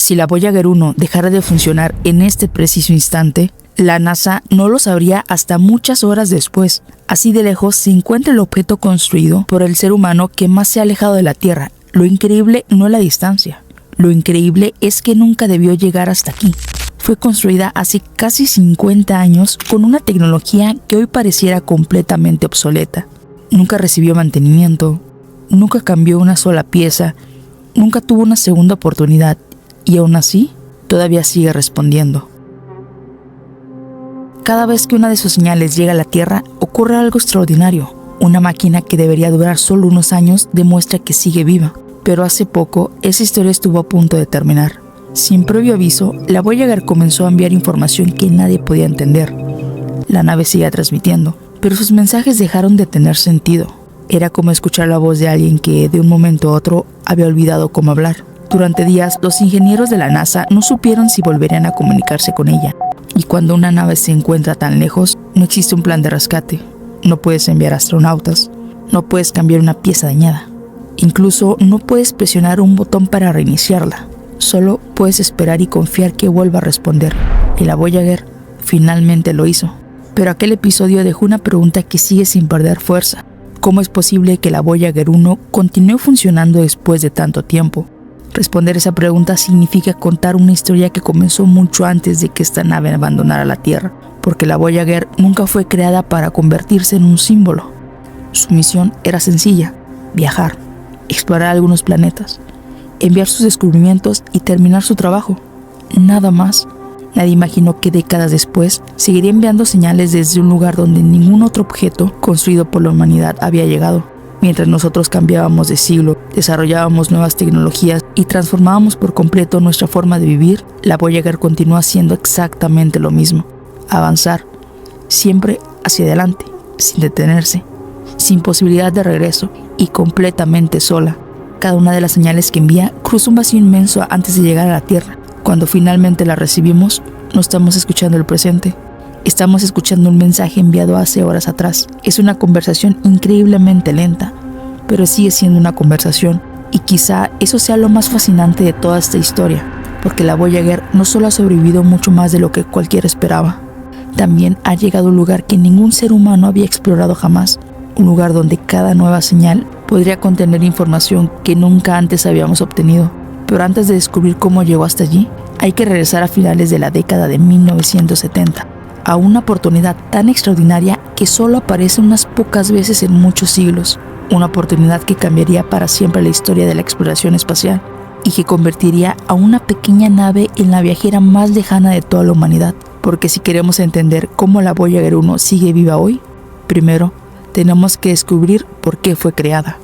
Si la Voyager 1 dejara de funcionar en este preciso instante, la NASA no lo sabría hasta muchas horas después. Así de lejos se encuentra el objeto construido por el ser humano que más se ha alejado de la Tierra. Lo increíble no es la distancia. Lo increíble es que nunca debió llegar hasta aquí. Fue construida hace casi 50 años con una tecnología que hoy pareciera completamente obsoleta. Nunca recibió mantenimiento, nunca cambió una sola pieza, nunca tuvo una segunda oportunidad y aún así todavía sigue respondiendo. Cada vez que una de sus señales llega a la Tierra, ocurre algo extraordinario. Una máquina que debería durar solo unos años demuestra que sigue viva. Pero hace poco, esa historia estuvo a punto de terminar. Sin previo aviso, la Voyager comenzó a enviar información que nadie podía entender. La nave seguía transmitiendo, pero sus mensajes dejaron de tener sentido. Era como escuchar la voz de alguien que, de un momento a otro, había olvidado cómo hablar. Durante días, los ingenieros de la NASA no supieron si volverían a comunicarse con ella. Y cuando una nave se encuentra tan lejos, no existe un plan de rescate. No puedes enviar astronautas, no puedes cambiar una pieza dañada. Incluso no puedes presionar un botón para reiniciarla. Solo puedes esperar y confiar que vuelva a responder. Y la Voyager finalmente lo hizo. Pero aquel episodio dejó una pregunta que sigue sin perder fuerza. ¿Cómo es posible que la Voyager 1 continúe funcionando después de tanto tiempo? Responder esa pregunta significa contar una historia que comenzó mucho antes de que esta nave abandonara la Tierra, porque la Voyager nunca fue creada para convertirse en un símbolo. Su misión era sencilla: viajar, explorar algunos planetas, enviar sus descubrimientos y terminar su trabajo. Nada más. Nadie imaginó que décadas después seguiría enviando señales desde un lugar donde ningún otro objeto construido por la humanidad había llegado. Mientras nosotros cambiábamos de siglo, desarrollábamos nuevas tecnologías y transformábamos por completo nuestra forma de vivir, la Voyager continúa haciendo exactamente lo mismo: avanzar, siempre hacia adelante, sin detenerse, sin posibilidad de regreso y completamente sola. Cada una de las señales que envía cruza un vacío inmenso antes de llegar a la Tierra. Cuando finalmente la recibimos, no estamos escuchando el presente. Estamos escuchando un mensaje enviado hace horas atrás. Es una conversación increíblemente lenta, pero sigue siendo una conversación. Y quizá eso sea lo más fascinante de toda esta historia, porque la Voyager no solo ha sobrevivido mucho más de lo que cualquiera esperaba, también ha llegado a un lugar que ningún ser humano había explorado jamás. Un lugar donde cada nueva señal podría contener información que nunca antes habíamos obtenido. Pero antes de descubrir cómo llegó hasta allí, hay que regresar a finales de la década de 1970, a una oportunidad tan extraordinaria que solo aparece unas pocas veces en muchos siglos. Una oportunidad que cambiaría para siempre la historia de la exploración espacial y que convertiría a una pequeña nave en la viajera más lejana de toda la humanidad. Porque si queremos entender cómo la Voyager 1 sigue viva hoy, primero tenemos que descubrir por qué fue creada.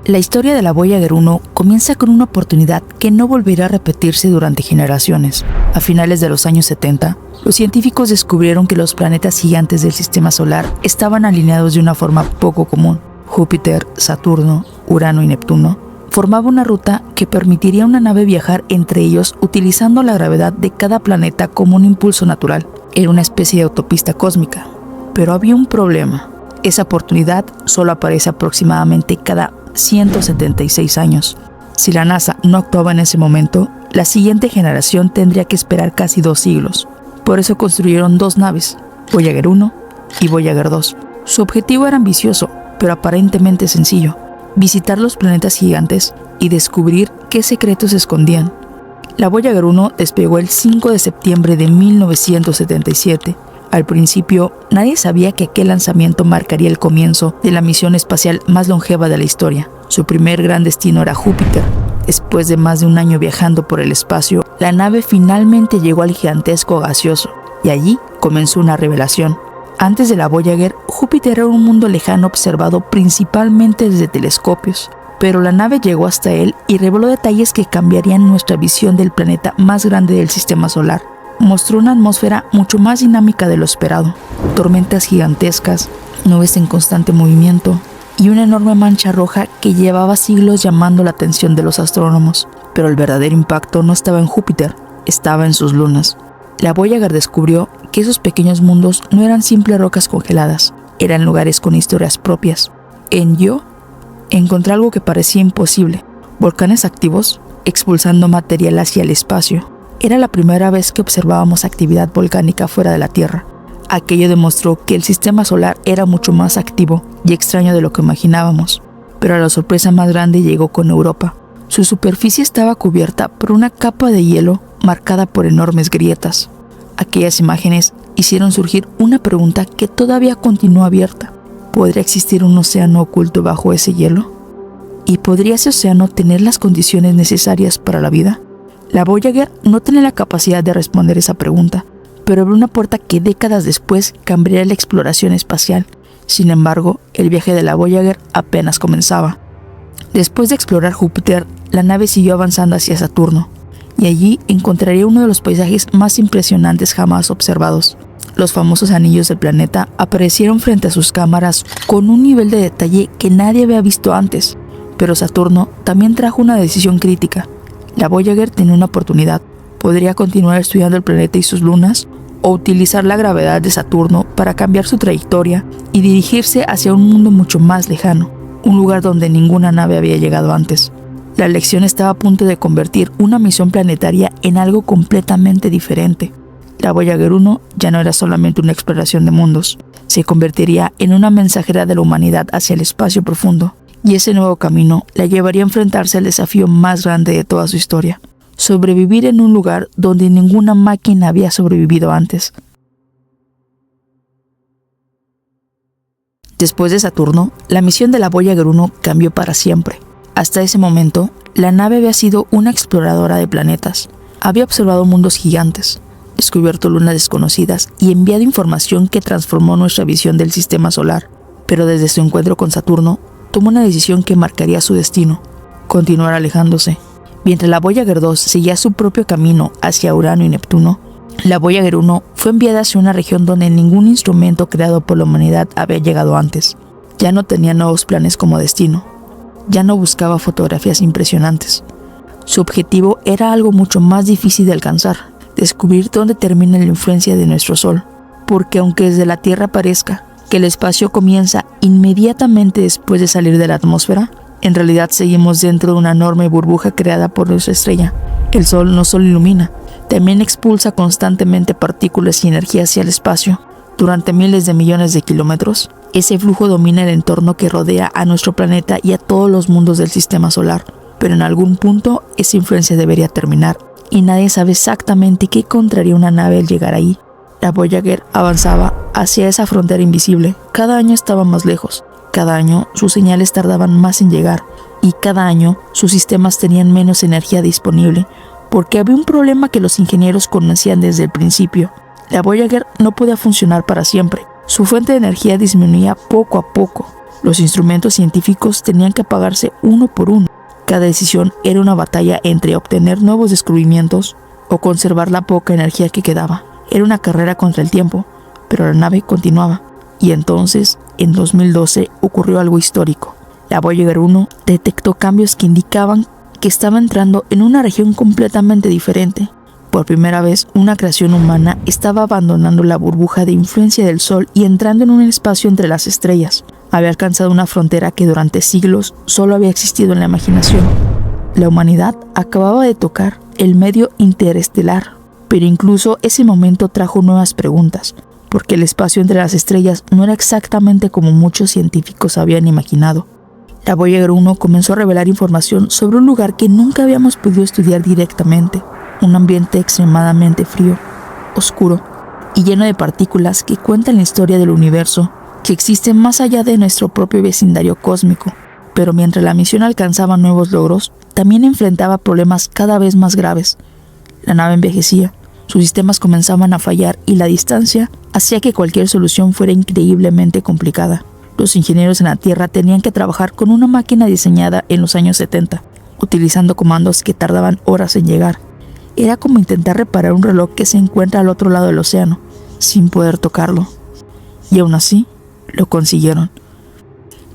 La historia de la Voyager 1 comienza con una oportunidad que no volverá a repetirse durante generaciones. A finales de los años 70, los científicos descubrieron que los planetas gigantes del sistema solar estaban alineados de una forma poco común. Júpiter, Saturno, Urano y Neptuno formaban una ruta que permitiría a una nave viajar entre ellos utilizando la gravedad de cada planeta como un impulso natural. Era una especie de autopista cósmica. Pero había un problema. Esa oportunidad solo aparece aproximadamente cada 176 años. Si la NASA no actuaba en ese momento, la siguiente generación tendría que esperar casi 2 siglos. Por eso construyeron 2 naves, Voyager 1 y Voyager 2. Su objetivo era ambicioso, pero aparentemente sencillo: visitar los planetas gigantes y descubrir qué secretos se escondían. La Voyager 1 despegó el 5 de septiembre de 1977. Al principio, nadie sabía que aquel lanzamiento marcaría el comienzo de la misión espacial más longeva de la historia. Su primer gran destino era Júpiter. Después de más de un año viajando por el espacio, la nave finalmente llegó al gigantesco gaseoso, y allí comenzó una revelación. Antes de la Voyager, Júpiter era un mundo lejano observado principalmente desde telescopios, pero la nave llegó hasta él y reveló detalles que cambiarían nuestra visión del planeta más grande del sistema solar. Mostró una atmósfera mucho más dinámica de lo esperado, tormentas gigantescas, nubes en constante movimiento y una enorme mancha roja que llevaba siglos llamando la atención de los astrónomos. Pero el verdadero impacto no estaba en Júpiter, estaba en sus lunas. La Voyager descubrió que esos pequeños mundos no eran simples rocas congeladas, eran lugares con historias propias. En Io encontré algo que parecía imposible: volcanes activos, expulsando material hacia el espacio. Era la primera vez que observábamos actividad volcánica fuera de la Tierra. Aquello demostró que el sistema solar era mucho más activo y extraño de lo que imaginábamos. Pero la sorpresa más grande llegó con Europa. Su superficie estaba cubierta por una capa de hielo marcada por enormes grietas. Aquellas imágenes hicieron surgir una pregunta que todavía continúa abierta. ¿Podría existir un océano oculto bajo ese hielo? ¿Y podría ese océano tener las condiciones necesarias para la vida? La Voyager no tiene la capacidad de responder esa pregunta, pero abrió una puerta que décadas después cambiaría la exploración espacial. Sin embargo, el viaje de la Voyager apenas comenzaba. Después de explorar Júpiter, la nave siguió avanzando hacia Saturno, y allí encontraría uno de los paisajes más impresionantes jamás observados. Los famosos anillos del planeta aparecieron frente a sus cámaras con un nivel de detalle que nadie había visto antes. Pero Saturno también trajo una decisión crítica. La Voyager tenía una oportunidad. Podría continuar estudiando el planeta y sus lunas, o utilizar la gravedad de Saturno para cambiar su trayectoria y dirigirse hacia un mundo mucho más lejano, un lugar donde ninguna nave había llegado antes. La elección estaba a punto de convertir una misión planetaria en algo completamente diferente. La Voyager 1 ya no era solamente una exploración de mundos, se convertiría en una mensajera de la humanidad hacia el espacio profundo, y ese nuevo camino la llevaría a enfrentarse al desafío más grande de toda su historia: sobrevivir en un lugar donde ninguna máquina había sobrevivido antes. Después de Saturno, la misión de la Voyager 1 cambió para siempre. Hasta ese momento, la nave había sido una exploradora de planetas. Había observado mundos gigantes, descubierto lunas desconocidas y enviado información que transformó nuestra visión del sistema solar. Pero desde su encuentro con Saturno, tomó una decisión que marcaría su destino: continuar alejándose. Mientras la Voyager 2 seguía su propio camino hacia Urano y Neptuno, la Voyager 1 fue enviada hacia una región donde ningún instrumento creado por la humanidad había llegado antes. Ya no tenía nuevos planes como destino. Ya no buscaba fotografías impresionantes. Su objetivo era algo mucho más difícil de alcanzar: descubrir dónde termina la influencia de nuestro Sol. Porque aunque desde la Tierra parezca que el espacio comienza inmediatamente después de salir de la atmósfera, en realidad seguimos dentro de una enorme burbuja creada por nuestra estrella. El Sol no solo ilumina, también expulsa constantemente partículas y energía hacia el espacio. Durante miles de millones de kilómetros, ese flujo domina el entorno que rodea a nuestro planeta y a todos los mundos del sistema solar. Pero en algún punto, esa influencia debería terminar, y nadie sabe exactamente qué encontraría una nave al llegar ahí. La Voyager avanzaba hacia esa frontera invisible. Cada año estaba más lejos. Cada año sus señales tardaban más en llegar, y cada año sus sistemas tenían menos energía disponible, porque había un problema que los ingenieros conocían desde el principio. La Voyager no podía funcionar para siempre. Su fuente de energía disminuía poco a poco. Los instrumentos científicos tenían que apagarse uno por uno. Cada decisión era una batalla entre obtener nuevos descubrimientos o conservar la poca energía que quedaba. Era una carrera contra el tiempo, pero la nave continuaba. Y entonces, en 2012, ocurrió algo histórico. La Voyager 1 detectó cambios que indicaban que estaba entrando en una región completamente diferente. Por primera vez, una creación humana estaba abandonando la burbuja de influencia del Sol y entrando en un espacio entre las estrellas. Había alcanzado una frontera que durante siglos solo había existido en la imaginación. La humanidad acababa de tocar el medio interestelar, pero incluso ese momento trajo nuevas preguntas, porque el espacio entre las estrellas no era exactamente como muchos científicos habían imaginado. La Voyager 1 comenzó a revelar información sobre un lugar que nunca habíamos podido estudiar directamente: un ambiente extremadamente frío, oscuro y lleno de partículas que cuentan la historia del universo, que existe más allá de nuestro propio vecindario cósmico. Pero mientras la misión alcanzaba nuevos logros, también enfrentaba problemas cada vez más graves. La nave envejecía, sus sistemas comenzaban a fallar y la distancia hacía que cualquier solución fuera increíblemente complicada. Los ingenieros en la Tierra tenían que trabajar con una máquina diseñada en los años 70, utilizando comandos que tardaban horas en llegar. Era como intentar reparar un reloj que se encuentra al otro lado del océano, sin poder tocarlo. Y aún así, lo consiguieron.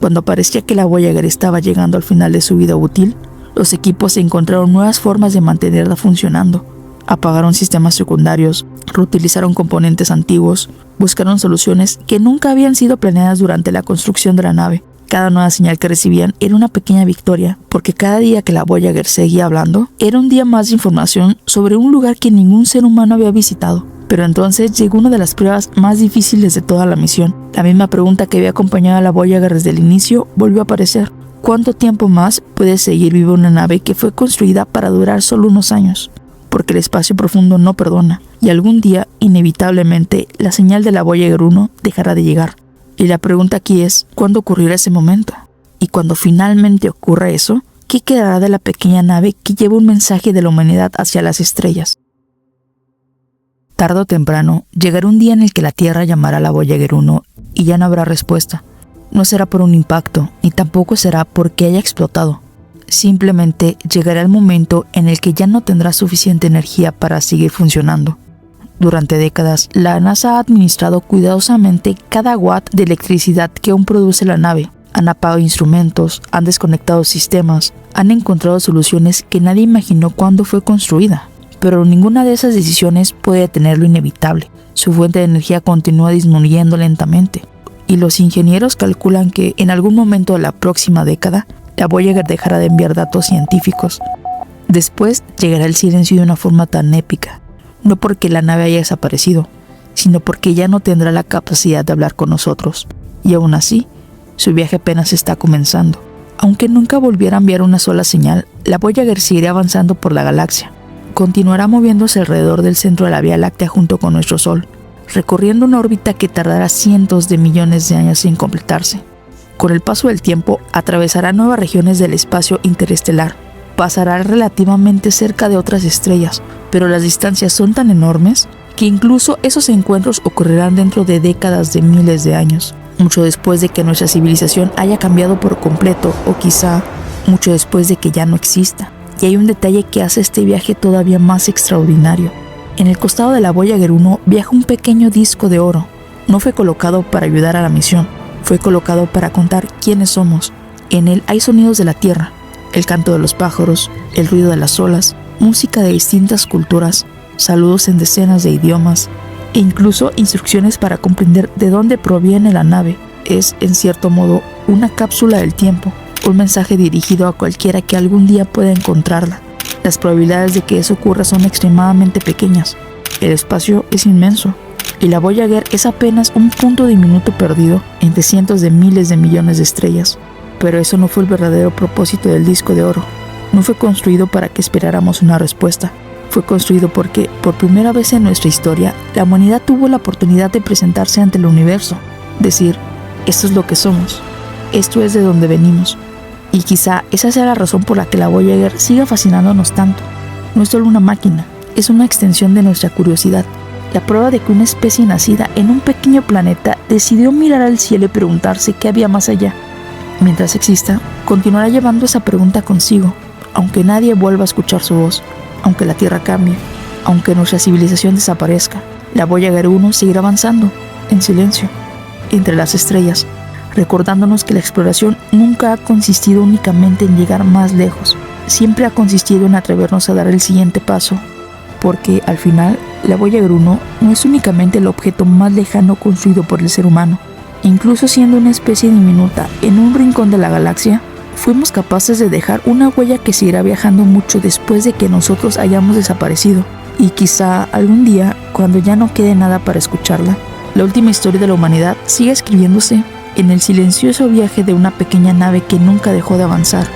Cuando parecía que la Voyager estaba llegando al final de su vida útil, los equipos encontraron nuevas formas de mantenerla funcionando. Apagaron sistemas secundarios, reutilizaron componentes antiguos, buscaron soluciones que nunca habían sido planeadas durante la construcción de la nave. Cada nueva señal que recibían era una pequeña victoria, porque cada día que la Voyager seguía hablando, era un día más de información sobre un lugar que ningún ser humano había visitado. Pero entonces llegó una de las pruebas más difíciles de toda la misión. La misma pregunta que había acompañado a la Voyager desde el inicio volvió a aparecer. ¿Cuánto tiempo más puede seguir viva una nave que fue construida para durar solo unos años? Porque el espacio profundo no perdona, y algún día, inevitablemente, la señal de la Voyager 1 dejará de llegar. Y la pregunta aquí es, ¿cuándo ocurrirá ese momento? Y cuando finalmente ocurra eso, ¿qué quedará de la pequeña nave que lleva un mensaje de la humanidad hacia las estrellas? Tarde o temprano, llegará un día en el que la Tierra llamará a la Voyager 1 y ya no habrá respuesta. No será por un impacto, ni tampoco será porque haya explotado. Simplemente llegará el momento en el que ya no tendrá suficiente energía para seguir funcionando. Durante décadas, la NASA ha administrado cuidadosamente cada watt de electricidad que aún produce la nave. Han apagado instrumentos, han desconectado sistemas, han encontrado soluciones que nadie imaginó cuando fue construida. Pero ninguna de esas decisiones puede detener lo inevitable. Su fuente de energía continúa disminuyendo lentamente. Y los ingenieros calculan que en algún momento de la próxima década, la Voyager dejará de enviar datos científicos. Después llegará el silencio de una forma tan épica. No porque la nave haya desaparecido, sino porque ya no tendrá la capacidad de hablar con nosotros. Y aún así, su viaje apenas está comenzando. Aunque nunca volviera a enviar una sola señal, la Voyager seguirá avanzando por la galaxia. Continuará moviéndose alrededor del centro de la Vía Láctea junto con nuestro Sol, recorriendo una órbita que tardará cientos de millones de años en completarse. Con el paso del tiempo, atravesará nuevas regiones del espacio interestelar. Pasará relativamente cerca de otras estrellas, pero las distancias son tan enormes que incluso esos encuentros ocurrirán dentro de décadas de miles de años, mucho después de que nuestra civilización haya cambiado por completo o quizá mucho después de que ya no exista. Y hay un detalle que hace este viaje todavía más extraordinario. En el costado de la Voyager 1 viaja un pequeño disco de oro. No fue colocado para ayudar a la misión, fue colocado para contar quiénes somos. En él hay sonidos de la Tierra, el canto de los pájaros, el ruido de las olas, música de distintas culturas, saludos en decenas de idiomas e incluso instrucciones para comprender de dónde proviene la nave. Es, en cierto modo, una cápsula del tiempo, un mensaje dirigido a cualquiera que algún día pueda encontrarla. Las probabilidades de que eso ocurra son extremadamente pequeñas. El espacio es inmenso y la Voyager es apenas un punto diminuto perdido entre cientos de miles de millones de estrellas. Pero eso no fue el verdadero propósito del disco de oro. No fue construido para que esperáramos una respuesta. Fue construido porque, por primera vez en nuestra historia, la humanidad tuvo la oportunidad de presentarse ante el universo. Decir, esto es lo que somos. Esto es de donde venimos. Y quizá esa sea la razón por la que la Voyager siga fascinándonos tanto. No es solo una máquina, es una extensión de nuestra curiosidad. La prueba de que una especie nacida en un pequeño planeta decidió mirar al cielo y preguntarse qué había más allá. Mientras exista, continuará llevando esa pregunta consigo, aunque nadie vuelva a escuchar su voz, aunque la Tierra cambie, aunque nuestra civilización desaparezca. La Voyager 1 seguirá avanzando, en silencio, entre las estrellas, recordándonos que la exploración nunca ha consistido únicamente en llegar más lejos, siempre ha consistido en atrevernos a dar el siguiente paso, porque al final, la Voyager 1 no es únicamente el objeto más lejano construido por el ser humano. Incluso siendo una especie diminuta en un rincón de la galaxia, fuimos capaces de dejar una huella que seguirá viajando mucho después de que nosotros hayamos desaparecido. Y quizá algún día, cuando ya no quede nada para escucharla, la última historia de la humanidad siga escribiéndose en el silencioso viaje de una pequeña nave que nunca dejó de avanzar.